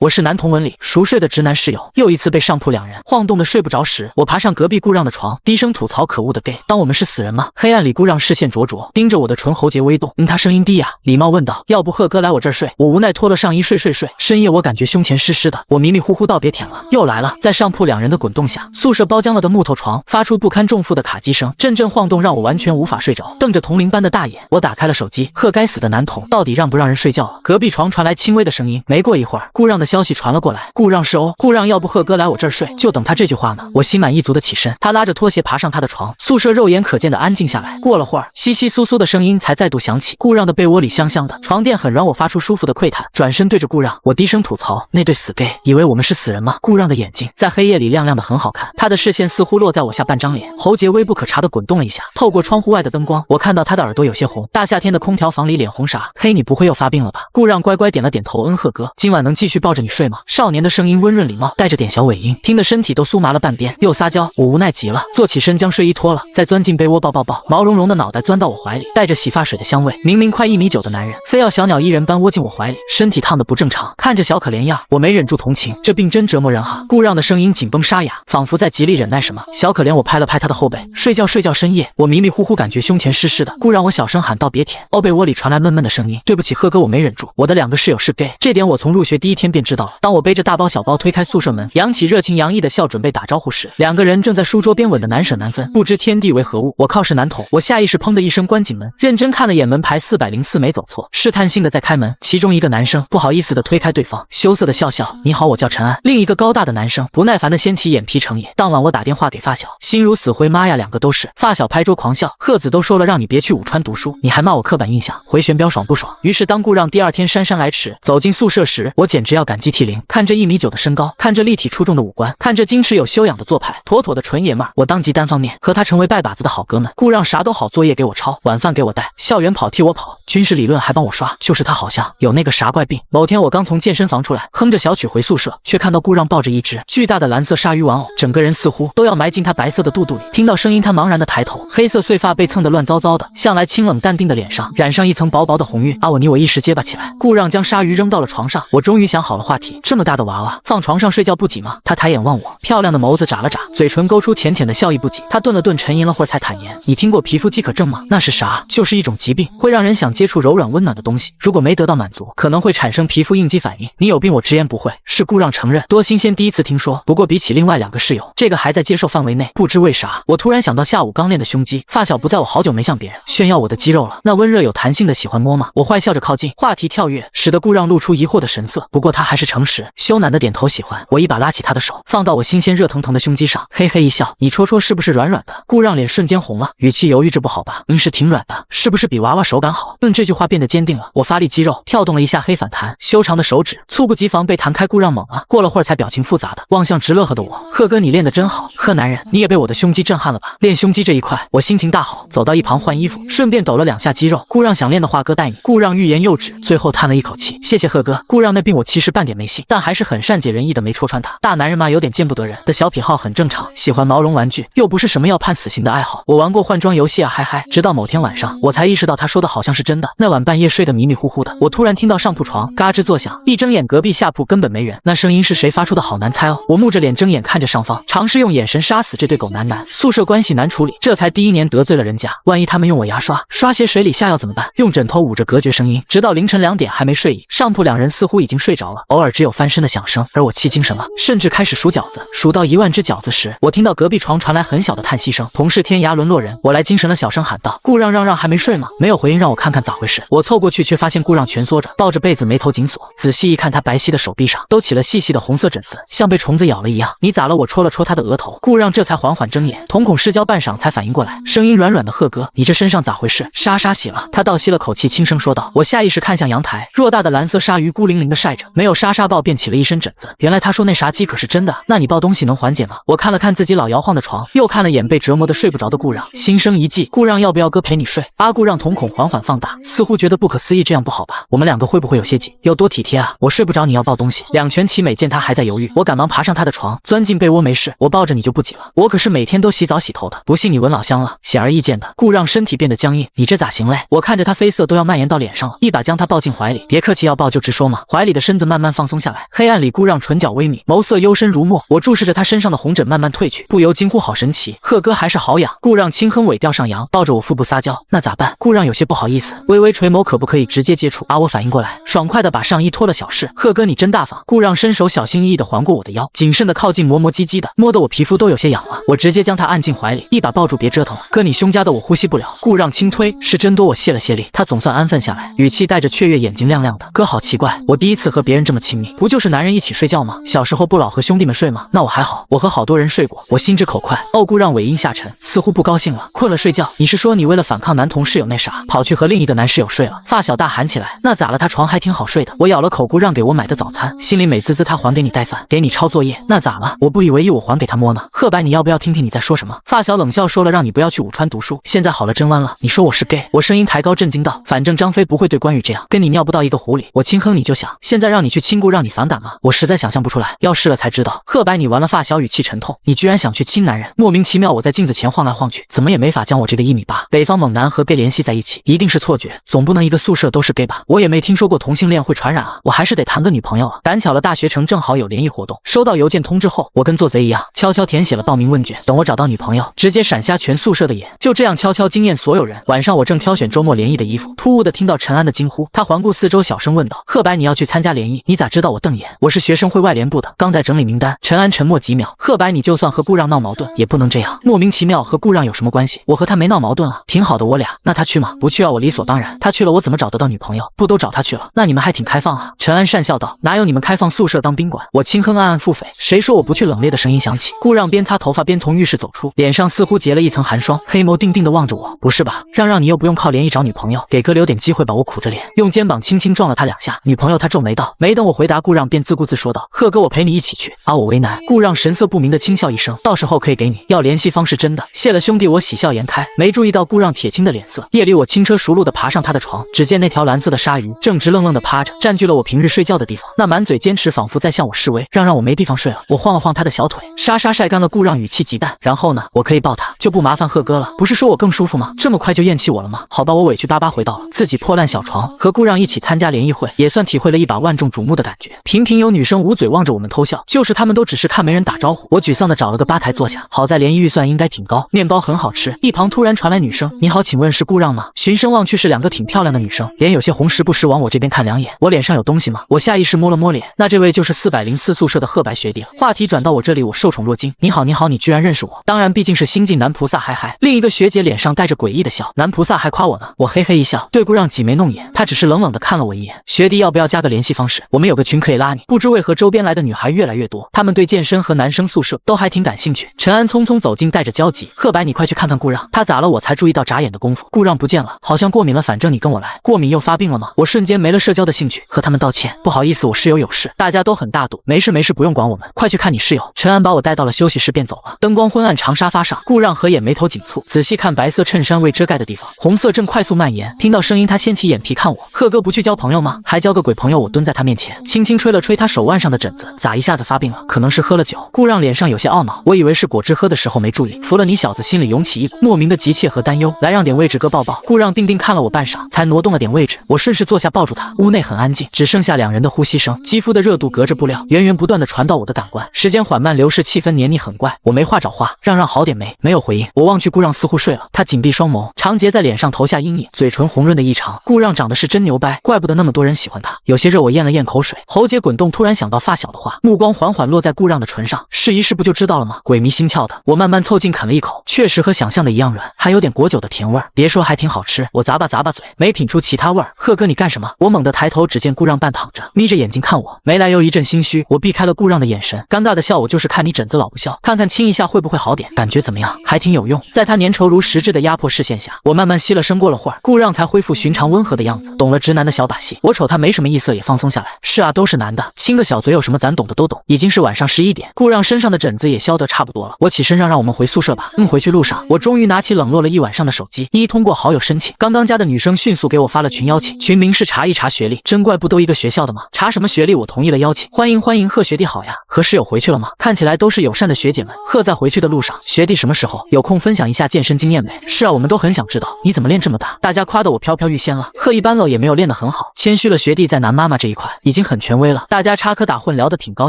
我是男同文里熟睡的直男室友，又一次被上铺两人晃动的睡不着时，我爬上隔壁顾让的床，低声吐槽可恶的 gay， 当我们是死人吗？黑暗里顾让视线灼灼，盯着我的唇，喉结微动。他声音低哑，礼貌问道：“要不贺哥来我这儿睡？”我无奈脱了上衣睡。深夜我感觉胸前湿湿的，我迷迷糊糊道别舔了，又来了。在上铺两人的滚动下，宿舍包浆了的木头床发出不堪重负的卡机声，阵阵晃动让我完全无法睡着。瞪着铜铃般的大眼，我打开了手机，贺该死的男童到底让不让人睡觉了？隔壁床传来轻微的声音，没过一会儿，顾让的消息传了过来。顾让是欧，顾让要不贺哥来我这儿睡，就等他这句话呢。我心满意足的起身，他拉着拖鞋爬上他的床，宿舍肉眼可见的安静下来。过了会儿，窸窸窣窣的声音才再度响起。顾让的被窝里香香的，床垫很软，我发出舒服的喟叹，转身对着顾让，我低声吐槽：“那对死 gay， 以为我们是死人吗？”顾让的眼睛在黑夜里亮亮的很好看，他的视线似乎落在我下半张脸，喉结微不可察的滚动了一下。透过窗户外的灯光，我看到他的耳朵有些红。大夏天的空调房里脸红啥？嘿，你不会又发病了吧？顾让乖乖点了点头，贺哥，今晚能继续抱着你睡吗？少年的声音温润礼貌，带着点小尾音，听得身体都酥麻了半边。又撒娇，我无奈极了，坐起身将睡衣脱了，再钻进被窝抱，毛茸茸的脑袋钻到我怀里，带着洗发水的香味。明明快1.9米的男人，非要小鸟依人般窝进我怀里，身体烫得不正常。看着小可怜样，我没忍住同情，这病真折磨人哈。顾让的声音紧绷沙哑，仿佛在极力忍耐什么。小可怜，我拍了拍他的后背，睡觉。深夜，我迷迷糊糊感觉胸前湿湿的。顾让我小声喊道别舔。被窝里传来闷闷的声音，对不起贺哥，我没忍住。我的2个室友是 gay， 这点我从入学第1天便知道了。当我背着大包小包推开宿舍门，扬起热情洋溢的笑准备打招呼时，2个人正在书桌边吻得难舍难分，不知天地为何物。我靠是男童，我下意识砰的一声关紧门，认真看了眼门牌404没走错，试探性的在开门。其中一个男生不好意思的推开对方，羞涩的笑笑：“你好，我叫陈安。”另一个高大的男生不耐烦的掀起眼皮成野。当晚我打电话给发小，心如死灰，妈呀，2个都是。发小拍桌狂笑：“贺子都说了让你别去武川读书，你还骂我刻板印象，回旋镖爽不爽？”于是当顾让第2天姗姗来迟走进宿舍时，我简直要感激涕零。看着1.9米的身高，看着立体出众的五官，看着矜持有修养的做派，妥妥的纯爷们儿。我当即单方面和他成为拜把子的好哥们。顾让啥都好，作业给我抄，晚饭给我带，校园跑替我跑，军事理论还帮我刷。就是他好像有那个啥怪病。某天我刚从健身房出来，哼着小曲回宿舍，却看到顾让抱着一只巨大的蓝色鲨鱼玩偶，整个人似乎都要埋进他白色的肚肚里。听到声音，他茫然的抬头，黑色碎发被蹭得乱糟糟的，向来清冷淡定的脸上染上一层薄薄的红晕。你我一时结巴起来。顾让将鲨鱼扔到了床上，我终于想好了话题：这么大的娃娃放床上睡觉不挤吗？他抬眼望我，漂亮的眸子眨了眨，嘴唇勾出浅浅的笑意，不挤。他顿了顿，沉吟了会儿才坦言：“你听过皮肤饥渴症吗？那是啥？就是一种疾病，会让人想接触柔软温暖的东西，如果没得到满足，可能会产生皮肤应激反应。你有病？”我直言不讳。是顾让承认，多新鲜，第一次听说。不过比起另外2个室友，这个还在接受范围内。不知为啥，我突然想到下午刚练的胸肌，发小不在，我好久没向别人炫耀我的肌肉了。那温热有弹性的喜欢摸吗？我坏笑着靠近，话题跳跃，使得顾让露出疑惑的神色。不过他还是诚实羞赧的点头喜欢。我一把拉起他的手，放到我新鲜热腾腾的胸肌上，嘿嘿一笑：“你戳戳是不是软软的？”顾让脸瞬间红了，语气犹豫：“这不好吧？”“是挺软的。”“是不是比娃娃手感好？”这句话变得坚定了。我发力肌肉跳动了一下，黑反弹，修长的手指猝不及防被弹开。顾让猛了，过了会儿才表情复杂的望向直乐呵的我：“贺哥，你练得真好。”“贺男人，你也被我的胸肌震撼了吧？”练胸肌这一块，我心情大好，走到一旁换衣服，顺便抖了2下肌肉。顾让想练的话，哥带你。顾让欲言又止，最后叹了一口气：“谢谢贺哥。”顾让那病我其实半点没信，但还是很善解人意的没戳穿他。大男人嘛，有点见不得人的小癖好很正常，喜欢毛绒玩具又不是什么要判死刑的爱好。我玩过换装游戏啊，嗨嗨。直到某天晚上，我才意识到他说的好像是真的。那晚半夜睡得迷迷糊糊的，我突然听到上铺床嘎吱作响，一睁眼隔壁下铺根本没人。那声音是谁发出的？好难猜哦。我木着脸睁眼看着上方，尝试用眼神杀死这对狗男。宿舍关系难处理，这才第1年得罪了人家，万一他们用我牙刷血水里下药怎么办？用枕头捂着隔绝声音，直到凌晨2点还没睡意。上铺2人似乎已经睡着了，偶尔只有翻身的响声，而我气精神了，甚至开始数饺子。数到10000只饺子时，我听到隔壁床传来很小的叹息声。同是天涯沦落人，我来精神了，小声喊道：“顾让还没睡吗？”没有回应，让我看看咋回事。我凑过去，却发现顾让蜷缩着，抱着被子，眉头紧锁。仔细一看，他白皙的手臂上都起了细细的红色疹子，像被虫子咬了一样。“你咋了？”我戳了戳他的额头。顾让这才缓缓睁眼，瞳孔失焦半晌才反应过来，声音软软的：“贺哥，你这身上咋回事？莎洗了。”他倒吸了口气，轻声说道。我下意识看向阳台，偌大的蓝色鲨鱼孤零零的晒着，没有莎抱便起了一身疹子。原来他说那啥饥渴是真的，那你抱东西能缓解吗？我看了看自己老摇晃的床，又看了眼被折磨的睡不着的顾让，心生一计：顾让要不要哥陪你睡？顾让瞳孔缓缓放大，打，似乎觉得不可思议，这样不好吧？我们两个会不会有些挤？要多体贴啊！我睡不着，你要抱东西。两全其美。见他还在犹豫，我赶忙爬上他的床，钻进被窝，没事，我抱着你就不挤了。我可是每天都洗澡洗头的，不信你闻老香了。显而易见的，顾让身体变得僵硬。你这咋行嘞？我看着他绯色都要蔓延到脸上了，一把将他抱进怀里。别客气，要抱就直说嘛。怀里的身子慢慢放松下来，黑暗里顾让唇角微抿，眸色幽深如墨。我注视着他身上的红疹慢慢褪去，不由惊呼：好神奇！贺哥还是好痒。顾让轻哼尾调上扬，抱着我腹部撒娇。那咋办？顾让有些不好意思，微微垂眸，可不可以直接接触？我反应过来，爽快的把上衣脱了，小事。贺哥你真大方。顾让伸手小心翼翼的环过我的腰，谨慎的靠近，磨磨唧唧的，摸得我皮肤都有些痒了。我直接将他按进怀里，一把抱住，别折腾了，哥你胸夹的我呼吸不了。顾让轻推，是真多，我泄了泄力。他总算安分下来，语气带着雀跃，眼睛亮亮的。哥好奇怪，我第一次和别人这么亲密，不就是男人一起睡觉吗？小时候不老和兄弟们睡吗？那我还好，我和好多人睡过，我心直口快。顾让尾音下沉，似乎不高兴了，困了睡觉。你是说你为了反抗男同室友那啥，跑去和另一个男室友睡了？发小大喊起来，那咋了？他床还挺好睡的。我咬了口顾让给我买的早餐，心里美滋滋。他还给你带饭，给你抄作业，那咋了？我不以为意，我还给他摸呢。贺白，你要不要听听你在说什么？发小冷笑说了，让你不要去武川读书，现在好了，真弯了。你说我是 gay？ 我声音抬高，震惊道，反正张飞不会对关羽这样，跟你尿不到一个壶里。我轻哼你就想，现在让你去亲顾，让你反感吗？我实在想象不出来，要试了才知道。贺白，你完了。发小语气沉痛，你居然想去亲男人？莫名其妙，我在镜子前晃来晃去，怎么也没法将我这个1.8米北方猛男和 gay 联系在一起，一定是错觉，总不能一个宿舍都是 gay 吧？我也没听说过同性恋会传染啊，我还是得谈个女朋友啊。赶巧了，大学城正好有联谊活动，收到邮件通知后，我跟做贼一样，悄悄填写了报名问卷。等我找到女朋友，直接闪瞎全宿舍的眼，就这样悄悄惊艳所有人。晚上我正挑选周末联谊的衣服，突兀的听到陈安的惊呼，他环顾四周，小声问道：贺白，你要去参加联谊？你咋知道？我瞪眼，我是学生会外联部的，刚在整理名单。陈安沉默几秒，贺白，你就算和顾让闹矛盾，也不能这样，莫名其妙，和顾让有什么关系？我和他没闹矛盾啊，挺好的我俩。那他去吗？不去啊，我理所当然。他去了，我怎么找得到女朋友？不都找他去了？那你们还挺开放啊。陈安讪笑道，哪有你们开放宿舍当宾馆？我轻哼暗暗腹诽，谁说我不去？冷冽的声音响起，顾让边擦头发边从浴室走出，脸上似乎结了一层寒霜，黑眸定定地望着我。不是吧，让你又不用靠联谊找女朋友，给哥留点机会吧。我苦着脸用肩膀轻轻撞了他2下。女朋友？他皱眉道。没等我回答，顾让便自顾自说道，贺哥我陪你一起去。我为难。顾让神色不明的轻笑一声，到时候可以给你，要联系方式真的。谢了兄弟，我喜笑颜开，没注意到顾让铁青的脸色。夜里我轻车熟路地爬上他的床，只见那条蓝色的鲨鱼正直愣愣地趴着，占据了我平日睡觉的地方，那满嘴坚持仿佛在向我示威，让我没地方睡了。我晃了晃他的小腿，沙沙晒干了。顾让语气极淡，然后呢？我可以抱他，就不麻烦贺哥了。不是说我更舒服吗？这么快就厌弃我了吗？好吧，我委屈巴巴回到了自己破烂小床，和顾让一起参加联谊会，也算体会了一把万众瞩目的感觉。频频有女生捂嘴望着我们偷笑，就是他们都只是看没人打招呼。我沮丧地找了个吧台坐下，好在联谊预算应该挺高，面包很好吃。一旁突然传来女声，你好，请问是顾让吗？循声望去，是2个挺漂亮的女生，脸有些红，时不时往我这边看2眼。我脸上有东西吗？我下意识摸了摸脸，那这位就是404宿舍的贺白学弟了。话题转到我这里，我受宠若惊。你好，你居然认识我？当然，毕竟是新晋男菩萨，嗨。另一个学姐脸上带着诡异的笑，男菩萨还夸我呢。我嘿嘿一笑，对顾让挤眉弄眼，他只是冷冷地看了我一眼。学弟要不要加个联系方式？我们有个群可以拉你。不知为何周边来的女孩越来越多，她们对健身和男生宿舍都还挺感兴趣。陈安匆匆走近，带着焦急，贺白你快去看看顾让，他咋了？我才注意到眨眼的功夫，顾让不见了，好像过敏了。反正你跟我来。过敏又发病了吗？我瞬间没了社交的兴趣，和他们道歉，不好意思，我室友有事。大家都很大度，没事不用管我们，快去看你室友。陈安把我带到了休息室便走了。灯光昏暗，长沙发上，顾让合眼，眉头紧蹙，仔细看白色衬衫未遮盖的地方，红色正快速蔓延。听到声音，他掀起眼皮看我，贺哥不去交朋友吗？还交个鬼朋友？我蹲在他面前，轻轻吹了吹他手腕上的疹子，咋一下子发病了？可能是喝了酒。顾让脸上有些懊恼，我以为是果汁喝的时候没注意，服了你小子，心里涌起一股莫名的急切和担忧。来，让点位置，哥抱抱。顾让定定看了我半晌，才挪动了点位置。我顺势坐下抱住他。屋内很安静，只剩下2人的呼吸声，肌肤的热度隔着布料源源不断的传到我的感官。时间缓慢流逝，气氛黏腻，很怪。我没话找话，让好点没有回应。我望去，顾让似乎睡了，他紧闭双眸，长睫在脸上投下阴影，嘴唇红润的异常。顾让长得是真牛掰，怪不得那么多人喜欢他。有些热，我咽了咽口水，喉结滚动，突然想到发小的话，目光缓缓落在顾让的唇上，试一试不就知道了吗？鬼迷心窍的，我慢慢凑近啃了一口，确实和想象的一样软，还有点果酒的甜味儿。别说还挺好吃，我咂巴嘴，没品出其他味儿。贺哥你干什么？我猛地抬头，只见顾让半躺着，眯着眼睛看我，没来由一阵心虚，我避开了顾让的眼神，尴尬的笑，我就是看你疹子老不消，看看亲一下会不会好点？感觉怎么样？还挺有用。在他粘稠如实质的压迫视线下，我慢慢吸了声，过了会儿，顾让才恢复寻常温和的样子，懂了直男的小把戏。我瞅他没什么异色，也放松下来。是啊，都是男的，亲个小嘴有什么？咱懂的都懂。已经是晚上11点，顾让身上的疹子也消得差不多了。我起身让我们回宿舍吧。回去路上，我终于拿起冷落了一晚上的手机，一通过好友申请，刚刚加的的女生迅速给我发了群邀请，群名是查一查学历，真怪不都一个学校的吗？查什么学历？我同意了邀请，欢迎欢迎，贺学弟好呀。和室友回去了吗？看起来都是友善的学姐们。贺在回去的路上，学弟什么时候有空分享一下健身经验没？是啊，我们都很想知道，你怎么练这么大？大家夸得我飘飘欲仙了。贺一般了也没有练得很好，谦虚了，学弟在男妈妈这一块已经很权威了。大家插科打诨聊得挺高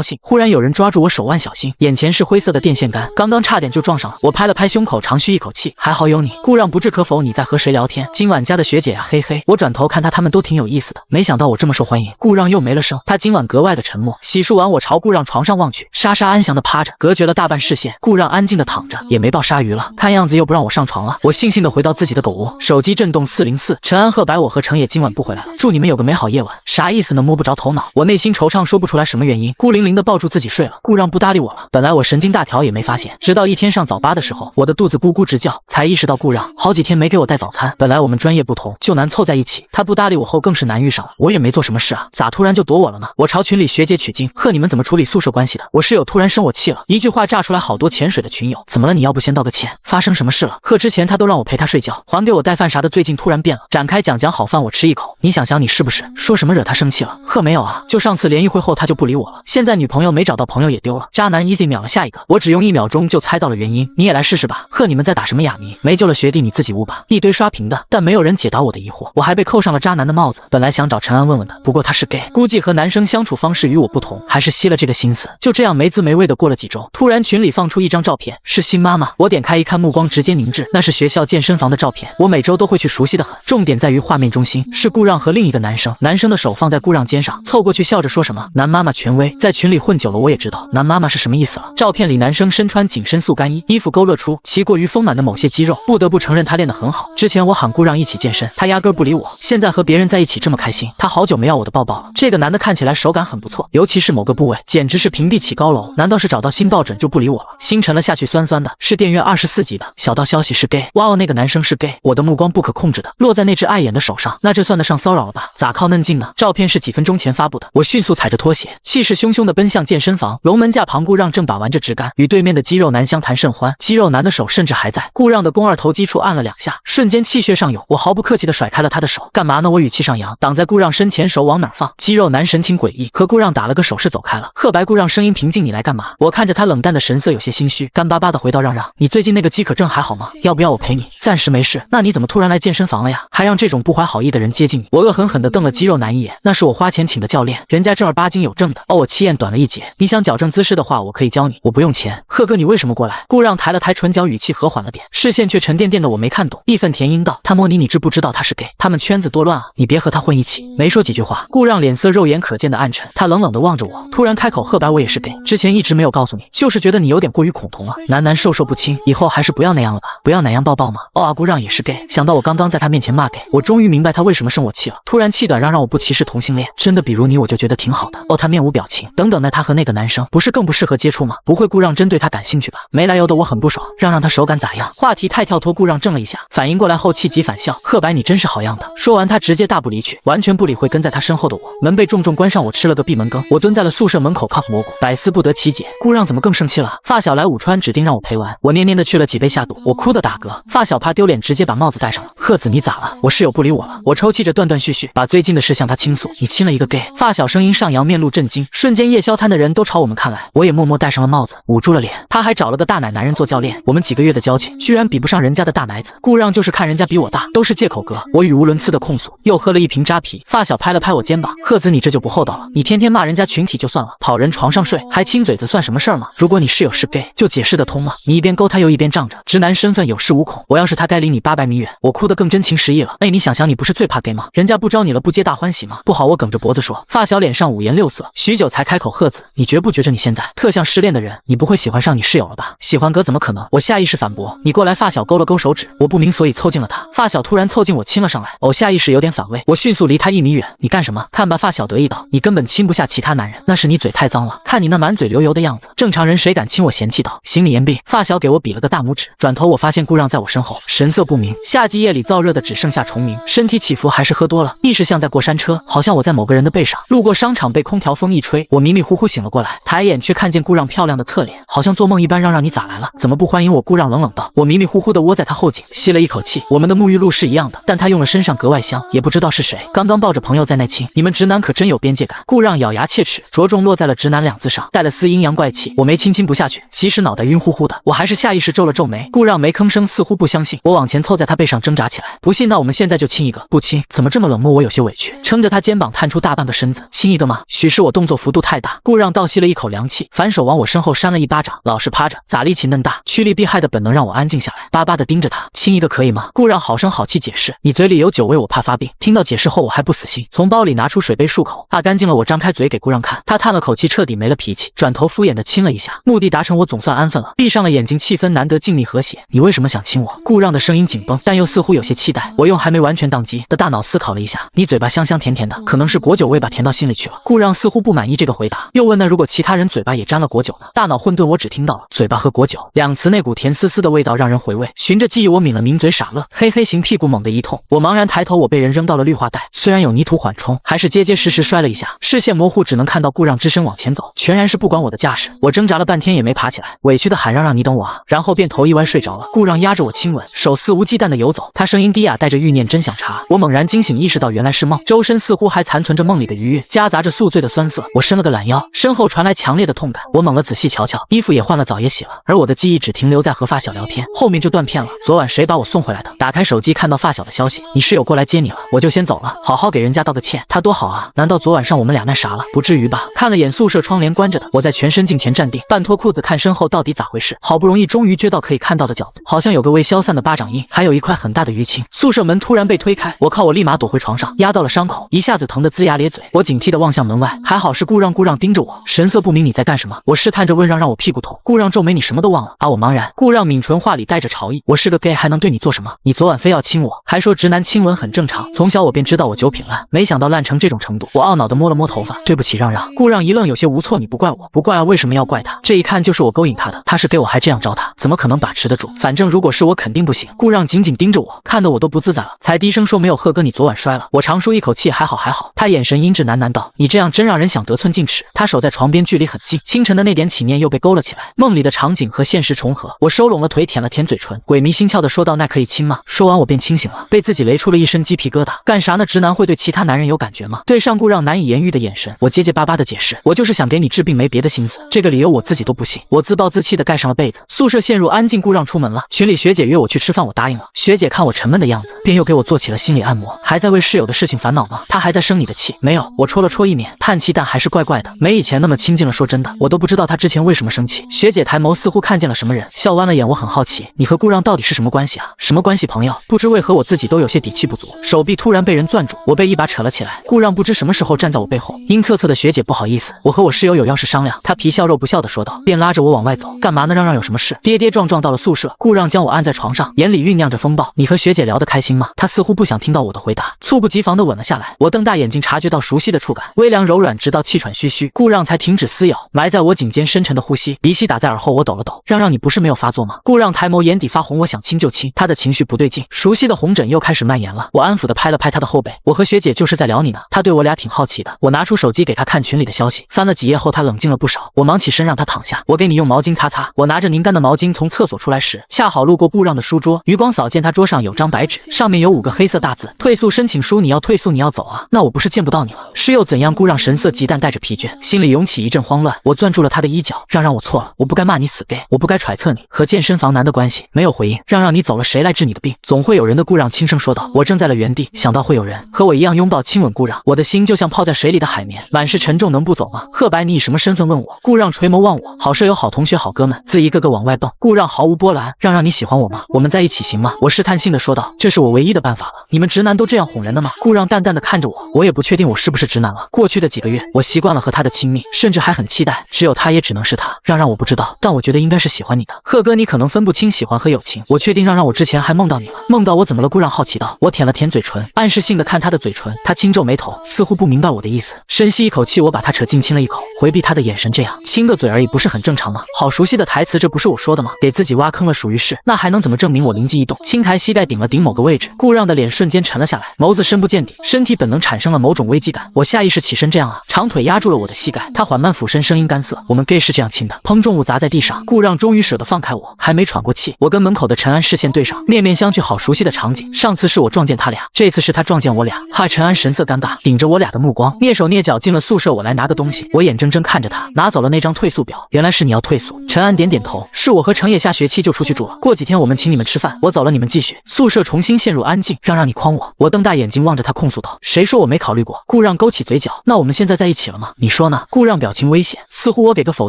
兴，忽然有人抓住我手腕，小心，眼前是灰色的电线杆，刚刚差点就撞上了。我拍了拍胸口，长吁一口气，还好有你。顾让不置可否，你在和谁聊天？今晚家的学姐啊，嘿嘿。我转头看他们都挺有意思的，没想到我这么受欢迎。顾让又没了声，他今晚格外的沉默。洗漱完，我朝顾让床上望去，莎莎安详的趴着，隔绝了大半视线。顾让安静的躺着，也没抱鲨鱼了，看样子又不让我上床了。我悻悻的回到自己的狗窝，手机震动404，陈安贺白，我和程野今晚不回来了，祝你们有个美好夜晚。啥意思呢？摸不着头脑。我内心惆怅，说不出来什么原因，孤零零的抱住自己睡了。顾让不搭理我了，本来我神经大条也没发现，直到一天上早八的时候，我的肚子咕咕直叫，才意识到顾让好几天没给我带早餐。本来我们专业不同，就难凑在一起，他不搭理我后更是难遇上了。我也没做什么事啊，咋突然就躲我了呢？我朝群里学姐取经，贺你们怎么处理宿舍关系的？我室友突然生我气了，一句话炸出来好多潜水的群友，怎么了？你要不先道个歉？发生什么事了？贺之前他都让我陪他睡觉，还给我带饭啥的，最近突然变了，展开讲好饭我吃一口。你想想你是不是说什么惹他生气了？贺没有啊，就上次联谊会后他就不理我了，现在女朋友没找到，朋友也丢了，渣男 easy 秒了下一个。我只用1秒钟就猜到了原因，你也来试试吧。贺你们在打什么哑谜？没救了学弟你自己悟吧。一堆刷屏的，但没有人解答我的疑惑，我还被扣上了渣男的帽子。本来想找陈安问问的，不过他是 gay， 估计和男生相处方式与我不同，还是吸了这个心思。就这样没滋没味的过了几周，突然群里放出一张照片，是新妈妈。我点开一看，目光直接凝滞，那是学校健身房的照片，我每周都会去，熟悉的很。重点在于画面中心是顾让和另一个男生，男生的手放在顾让肩上，凑过去笑着说什么男妈妈权威。在群里混久了，我也知道男妈妈是什么意思了。照片里男生身穿紧身速干衣，衣服勾勒出其过于丰满的某些肌肉，不得不承认他练得很好。之前我喊顾让一起健身，他压根不理我，现在和别人在一起这么开心，他好久没要我的抱抱了。这个男的看起来手感很不错，尤其是某个部位简直是平地起高楼。难道是找到新抱枕就不理我了？心沉了下去，酸酸的。是电阅24集的小道消息是 gay， 哇哦，那个男生是 gay。我的目光不可控制的落在那只碍眼的手上，那这算得上骚扰了吧？咋靠嫩劲呢？照片是几分钟前发布的。我迅速踩着拖鞋，气势汹汹地奔向健身房。龙门架旁，顾让正把玩着直杆，与对面的肌肉男相谈甚欢。肌肉男的手甚至还在顾让的肱二头肌处按了2下，瞬间气血上涌。我毫不客气地甩开了他的手。干嘛呢？我语气上扬，挡在顾让身前，手往哪儿放？肌肉男神情诡异，和顾让打了个手势走开了。贺白，顾让声音平静，你来干嘛？我看着他冷淡的神色有些心虚，干巴巴的回道让让，你最近那个饥渴症还好吗？要不要我陪你？暂时没事。那你怎么突然来健身房了呀？还让这种不怀好意的人接近你？我恶狠狠地瞪了肌肉男一眼，那是我花钱请的教练，人家正儿八经有证的。哦，我气焰短了一截，你想矫正姿势的话，我可以教你，我不用钱。贺哥，你为什么过来？顾让抬了抬唇角，语气和缓了点，视线却沉甸甸的，我没看懂。义愤填膺道，他摸你，你知不知道他是 gay？ 他们圈子多乱啊，你别和他混一起。没说几句话，顾让脸色肉眼可见的暗沉，他冷冷地望着我，突然开口，贺白，我也是 gay， 之前一直没有告诉你，就是觉得你有点过于恐同了，男男授受不亲，以后还是不要那样了吧？不要哪样抱抱吗？哦啊，顾让也是 gay， 想到我刚刚在他面前骂 gay， 我终于明白他为什么生我气了。突然气短，让我不歧视同性恋，真的比如你我就觉得挺好的。哦，他面无表情，等等，那他和那个男生不是更不适合接触吗？不会顾让真对他感兴趣吧？没来由的我很不爽，让他手感咋样？话题太跳脱，顾让怔了一下，反应过来后气急反笑，贺白你真是好样的。说完他直接大步离去，完全不理会跟在他身后的我。门被重重关上，我吃了个闭门羹。我蹲在了宿舍门口 cos 蘑菇，百思不得其解，顾让怎么更生气了？发小来武川指定让我陪玩，我黏黏的去了几杯下肚，我哭的打嗝，发小怕丢脸直接把帽子戴上了。贺子你咋了？我室友不理我了。我抽泣着断断续续把最近的事向他倾诉，你亲了一个 gay。发小声音上扬，面露震惊，瞬间夜宵摊的人都朝我们看来，我也默默戴上了帽子，捂住了脸。他还找了个大奶男人做教练，我们几个月的交情居然比不上人家的大奶子。顾让就是看人家比我大，都是借口哥。我语无伦次的控诉，又喝了一瓶扎啤。发小拍了拍我肩膀，贺子你这就不厚道了，你天天骂人家群体就算了，跑人床上睡还亲嘴子算什么事儿吗？如果你室友是 gay 就解释得通了，你一边勾他又一边仗着直男身份有恃无恐，我要是他该离你800米远。我哭得更真情实意了。哎，你想想你不是最怕 gay 吗？人家不招你了不皆大欢喜吗？不好，我梗着脖子说。发小脸上五颜六色，许久才开口，贺子你觉不觉着你现在特像失恋的人？你不会喜欢上你室友了吧？喜欢哥怎么可能？我下意识反驳。你过来。发小勾了勾手指，我不明所以凑近了他。发小突然凑近我亲了上来，偶下意识有点反胃，我迅速离他1米远。你干什么？看吧，发小得意道，你根本亲不下其他男人，那是你嘴太脏了，看你那满嘴流油的样子，正常人谁敢亲我？嫌弃道。行礼言毕，发小给我比了个大拇指，转头我发现顾让在我身后，神色不明。夏季夜里燥热的只剩下虫鸣，身体起伏还是喝多了，意识像在过山车，好像我在某个人的背上。路过商场被空调风一吹，我迷迷糊糊醒了过来，抬眼却看见顾让漂亮的侧脸，好像做梦一般。让让你咋来了？怎么不欢迎我？顾让冷冷道。我迷迷糊糊的窝在他后颈，吸了一口气。我们的沐浴露是一样。样的，但他用了身上格外香，也不知道是谁。刚刚抱着朋友在那亲，你们直男可真有边界感。顾让咬牙切齿，着重落在了直男两字上，带了丝阴阳怪气。我没亲不下去，即使脑袋晕乎乎的，我还是下意识皱了皱眉。顾让没吭声，似乎不相信。我往前凑在他背上挣扎起来，不信那我们现在就亲一个。不亲？怎么这么冷漠？我有些委屈，撑着他肩膀探出大半个身子，亲一个吗？许是我动作幅度太大，顾让倒吸了一口凉气，反手往我身后扇了一巴掌。老实趴着，咋力气嫩大？趋利避害的本能让我安静下来，巴巴的盯着他，亲一个可以吗？顾让好声好气解释，你嘴里有酒味，我怕发病。听到解释后我还不死心，从包里拿出水杯漱口，干净了。我张开嘴给顾让看，他叹了口气，彻底没了脾气，转头敷衍的亲了一下，目的达成，我总算安分了，闭上了眼睛，气氛难得静谧和谐。你为什么想亲我？顾让的声音紧绷，但又似乎有些期待。我用还没完全宕机的大脑思考了一下，你嘴巴香香甜甜的，可能是果酒味吧，甜到心里去了。顾让似乎不满意这个回答，又问那如果其他人嘴巴也沾了果酒呢？大脑混沌，我只听到了嘴巴和果酒两词，那股甜丝丝的味道让人回味。循着记忆，我抿了抿嘴，傻乐，嘿嘿，行屁股猛地一痛，我茫然抬头，我被人扔到了绿化带，虽然有泥土缓冲，还是结结实实摔了一下，视线模糊，只能看到顾让只身往前走，全然是不管我的架势。我挣扎了半天也没爬起来，委屈的喊让你等我啊，然后便头一歪睡着了。顾让压着我亲吻，手肆无忌惮的游走，他声音低哑，带着欲念，真想查。我猛然惊醒，意识到原来是梦，周身似乎还残存着梦里的愉悦，夹杂着宿醉的酸涩。我伸了个懒腰，身后传来强烈的痛感，我猛了仔细瞧瞧，衣服也换了，澡也洗了，而我的记忆只停留在和发小聊天，后面就断片了。昨晚谁把我送回来的？打开手机看到发小的消息，你室友过来接你了，我就先走了，好好给人家道个歉。他多好啊，难道昨晚上我们俩那啥了？不至于吧？看了眼宿舍窗帘关着的，我在全身镜前站定，半脱裤子看身后到底咋回事。好不容易终于撅到可以看到的角度，好像有个未消散的巴掌印，还有一块很大的淤青。宿舍门突然被推开，我靠，我立马躲回床上，压到了伤口，一下子疼得龇牙咧嘴。我警惕地望向门外，还好是顾让盯着我，神色不明，你在干什么？我试探着问让我屁股痛。顾让皱眉，你什么都忘了啊？我茫然。顾让抿唇，话里带着嘲意，我是个 gay 还能对你做什么？你昨晚非要亲我，还说直男亲吻很正常，从小我便知道我酒品烂，没想到烂成这种程度。我懊恼地摸了摸头发，对不起让。顾让一愣，有些无措，你不怪我？不怪啊，为什么要怪他？这一看就是我勾引他的，他是给我还这样招他，怎么可能把持得住？反正如果是我肯定不行。顾让紧紧盯着我，看得我都不自在了，才低声说没有，贺哥你昨晚摔了。我长舒一口气，还好还好。他眼神阴鸷喃喃道，你这样真让人想得寸进尺。他手在床边，距离很近，清晨的那点起念又被勾了起来，梦里的场景和现实重合。我收拢了腿，舔了舔嘴唇，鬼迷心窍的说道，那可以亲吗？说完我便清醒了，被自己雷出了一身鸡皮疙瘩。干啥呢？直男会对其他男人有感觉吗？对上顾让难以言喻的眼神，我结结巴巴的解释，我就是想给你治病，没别的心思。这个理由我自己都不信。我自暴自弃的盖上了被子，宿舍陷入安静。顾让出门了，群里学姐约我去吃饭，我答应了。学姐看我沉闷的样子，便又给我做起了心理按摩。还在为室友的事情烦恼吗？她还在生你的气？没有，我戳了戳一脸，叹气，但还是怪怪的，没以前那么亲近了。说真的，我都不知道她之前为什么生气。学姐抬眸，似乎看见了什么人，笑弯了眼。我很好奇，你和顾让到底是什么关系啊？什么关系？朋友？不知为何我自己都有些底气不足，手臂突然被人攥住，我被一把扯了起来。顾让不知什么时候站在我背后，阴恻恻的学姐不好意思，我和我室友有要事商量。她皮笑肉不笑的说道，便拉着我往外走。干嘛呢？让有什么事？跌跌撞撞到了宿舍，顾让将我按在床上，眼里酝酿着风暴。你和学姐聊得开心吗？她似乎不想听到我的回答，猝不及防的吻了下来。我瞪大眼睛，察觉到熟悉的触感，微凉柔软，直到气喘吁吁。顾让才停止撕咬，埋在我颈间深沉的呼吸，鼻息打在耳后。我抖了抖，让你不是没有发作吗？顾让抬眸，眼底发红，我想亲就亲。他的情绪不对劲，熟悉的红疹又开始蔓延了。我安抚的拍了拍他的后背，我和学姐就是在聊你呢。他对我俩挺好奇的。我拿出手机给他看群里的消息，翻了几页后他冷静了不少。我忙起身让他躺下，我给你用毛巾擦擦。我拿着拧干的毛巾从厕所出来时，恰好路过顾让的书桌，余光扫见他桌上有张白纸，上面有5个黑色大字，退宿申请书。你要退宿，你要走啊？那我不是见不到你了？是又怎样？顾让神色极淡，带着疲倦，心里涌起一阵慌乱。我攥住了他的衣角，让我错了，我不该骂你死 gay， 我不该揣测你和健身房男的关系。没有回应。让你走了，谁来治你的病？总会有人的。顾让轻声说道。我正在了原地，想到会有人和我一样拥抱亲吻顾让，我的心就像泡在水里的海绵，满是沉重，能不走吗？贺白，你以什么身份问我？顾让垂眸望我，好舍友好同学好哥们，字一个个往外蹦。顾让毫无波澜，让你喜欢我吗？我们在一起行吗？我试探性的说道，这是我唯一的办法了。你们直男都这样哄人的吗？顾让淡淡的看着我，我也不确定我是不是直男了。过去的几个月，我习惯了和他的亲密，甚至还很期待，只有他也只能是他。让我不知道，但我觉得应该是喜欢你的。贺哥，你可能分不清喜欢和友情。我确定让我之前还梦到你了。梦到我怎么了？顾让好奇道。我舔了舔嘴唇，暗示性的看他的嘴唇，他轻皱眉头，似乎不明白我的意思。深吸一口气，我把他扯近亲了一口，回避他的眼神。这样亲个嘴而已，不是很正常吗？好熟悉的台词，这不是我说的吗？给自己挖坑了，属于是，那还能怎么证明？我灵机一动，轻抬膝盖顶了顶某个位置，顾让的脸瞬间沉了下来，眸子深不见底，身体本能产生了某种危机感。我下意识起身，这样啊？长腿压住了我的膝盖，他缓慢俯身，声音干涩，我们 gay 是这样亲的。砰，重物砸在地上，顾让终于舍得放开我，还没喘过气，我跟门口的陈安视线对上，面面相觑，好熟悉的场景。场景。上次是我撞见他俩，这次是他撞见我俩。害陈安神色尴尬，顶着我俩的目光，蹑手蹑脚进了宿舍。我来拿个东西，我眼睁睁看着他拿走了那张退宿表。原来是你要退宿。陈安点点头，是我和程野下学期就出去住了，过几天我们请你们吃饭，我走了你们继续。宿舍重新陷入安静，让你诓我。我瞪大眼睛望着他控诉道，谁说我没考虑过？顾让勾起嘴角，那我们现在在一起了吗？你说呢？顾让表情危险，似乎我给个否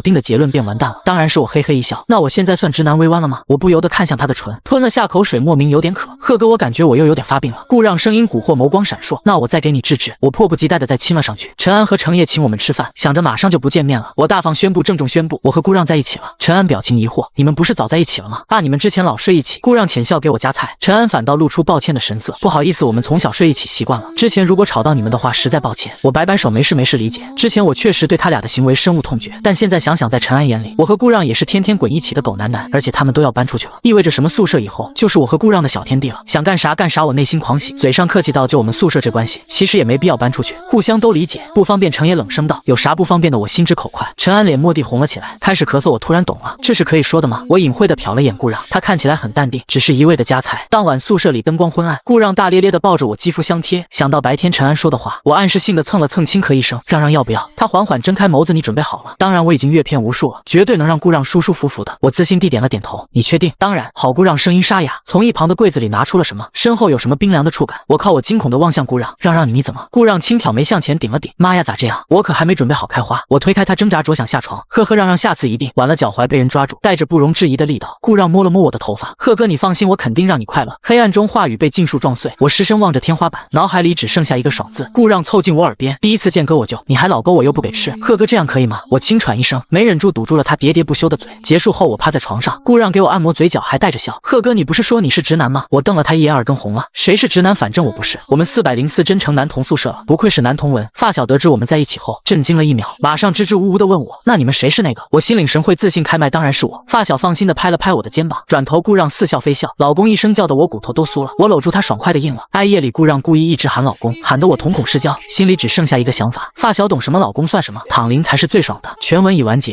定的结论便完蛋了。当然是我，嘿嘿一笑。那我现在算直男微弯了吗？我不由得看向他的唇，吞了下口水，莫名有点渴。贺哥，我感觉我又有点发病了。顾让声音蛊惑，眸光闪烁。那我再给你治治。我迫不及待的再亲了上去。陈安和程野请我们吃饭，想着马上就不见面了，我大方宣布，郑重宣布，我和顾让在一起了。陈安表情疑惑，你们不是早在一起了吗？啊，你们之前老睡一起。顾让浅笑，给我夹菜。陈安反倒露出抱歉的神色，不好意思，我们从小睡一起习惯了，之前如果吵到你们的话，实在抱歉。我摆摆手，没事没事，理解。之前我确实对他俩的行为深恶痛绝，但现在想想，在陈安眼里，我和顾让也是天天滚一起的狗男男，而且他们都要搬出去了，意味着什么？宿舍以后就是我和顾让的小天地了，想干啥干啥，我内心狂喜，嘴上客气道就我们宿舍这关系，其实也没必要搬出去，互相都理解，不方便。程野冷声道，有啥不方便的？我心直口快。陈安脸蓦地红了起来，开始咳嗽。我突然懂了，这是可以说的吗？我隐晦的瞟了眼顾让，他看起来很淡定，只是一味的夹菜。当晚宿舍里灯光昏暗，顾让大咧咧的抱着我，肌肤相贴。想到白天陈安说的话，我暗示性的蹭了蹭轻咳一声，让要不要？他缓缓睁开眸子，你准备好了？当然，我已经阅片无数了，绝对能让顾让舒舒服服的。我自信地点了点头，你确定？当然。好，顾让声音沙哑，从一旁的柜子里拿出了什么，身后有什么冰凉的触感。我靠！我惊恐的望向顾让，让你怎么？顾让轻挑眉向前顶了顶，妈呀，咋这样？我可还没准备好开花。我推开他，挣扎着想下床，呵呵，让下次一定。晚了，脚踝被人抓住，带着不容置疑的力道。顾让摸了摸我的头发，贺哥你放心，我肯定让你快乐。黑暗中话语被尽数撞碎，我失声望着天花板，脑海里只剩下一个爽字。顾让凑近我耳边，第一次见哥我就，你还老勾我又不给吃，贺哥这样可以吗？我轻喘一声，没忍住堵住了他喋喋不休的嘴。结束后我趴在床上，顾让给我按摩嘴角，还带着笑。贺哥你不是说你是直男吗？我瞪了他一眼，耳根红了。谁是直男？反正我不是。我们404真诚男童宿舍了，不愧是男童文。发小得知我们在一起后，震惊了1秒，马上支支吾吾的问我，那你们谁是那个？我心领神会，自信开麦，当然是我。发小放心的拍了拍我的肩膀，转头顾让似笑非笑，老公一声叫的我骨头都酥了。我搂住他爽快的硬了。挨夜里顾让故意一直喊老公，喊得我瞳孔失焦，心里只剩下一个想法，发小懂什么老公算什么，躺赢才是最爽的。全文已完结。